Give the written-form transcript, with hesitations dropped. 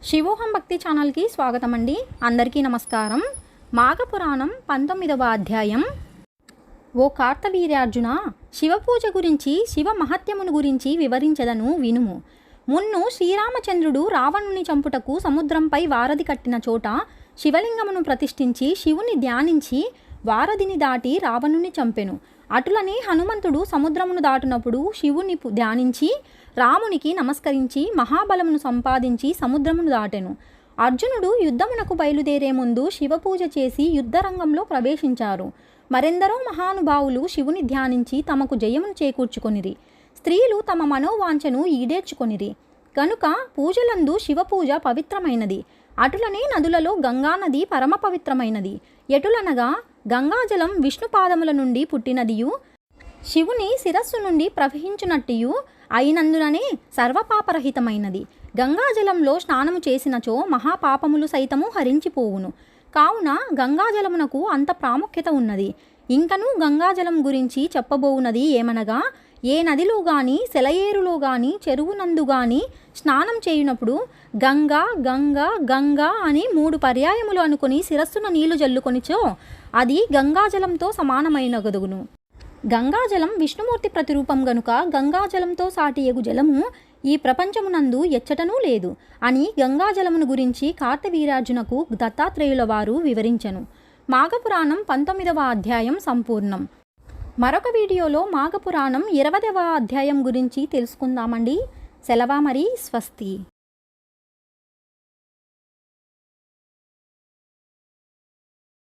శివోహం భక్తి ఛానల్కి స్వాగతం అండి. అందరికీ నమస్కారం. మాఘపురాణం 19వ అధ్యాయం. ఓ కార్తవీర్యార్జున, శివపూజ గురించి శివ మహత్యమును గురించి వివరించదను వినుము. మున్ను శ్రీరామచంద్రుడు రావణుని చంపుటకు సముద్రంపై వారధి కట్టిన చోట శివలింగమును ప్రతిష్ఠించి శివుని ధ్యానించి వారధిని దాటి రావణుని చంపెను. అటులనే హనుమంతుడు సముద్రమును దాటినప్పుడు శివుని ధ్యానించి రామునికి నమస్కరించి మహాబలమును సంపాదించి సముద్రమును దాటెను. అర్జునుడు యుద్ధమునకు బయలుదేరే ముందు శివపూజ చేసి యుద్ధరంగంలో ప్రవేశించారు. మరెందరో మహానుభావులు శివుని ధ్యానించి తమకు జయమును చేకూర్చుకొనిరి. స్త్రీలు తమ మనోవాంఛను ఈడేర్చుకొనిరి. కనుక పూజలందు శివపూజ పవిత్రమైనది. అటులనే నదులలో గంగానది పరమ పవిత్రమైనది. ఎటులనగా గంగాజలం విష్ణుపాదముల నుండి పుట్టినదియు శివుని శిరస్సు నుండి ప్రవహించునట్టియు అయినందుననే సర్వపాపరహితమైనది. గంగాజలంలో స్నానము చేసినచో మహాపాపములు సైతము హరించిపోవును. కావున గంగాజలమునకు అంత ప్రాముఖ్యత ఉన్నది. ఇంకనూ గంగాజలం గురించి చెప్పబోవునది ఏమనగా, ఏ నదిలో గాని సెలయేరులో గాని చెరువునందు గాని స్నానం చేయునప్పుడు గంగా గంగా గంగా అని 3 పర్యాయములు అనుకుని శిరస్సున నీళ్లు జల్లుకొనిచో అది గంగాజలంతో సమానమైనగదుగును. గంగాజలం విష్ణుమూర్తి ప్రతిరూపం గనుక గంగాజలంతో సాటియగు జలము ఈ ప్రపంచమునందు ఎచ్చటనూ లేదు అని గంగాజలమును గురించి కార్తవీర్యార్జునకు దత్తాత్రేయుల వారు వివరించెను. మాఘపురాణం 19వ అధ్యాయం సంపూర్ణం. మరొక వీడియోలో మాఘపురాణం 20వ అధ్యాయం గురించి తెలుసుకుందామండి. సెలవా మరి. స్వస్తి.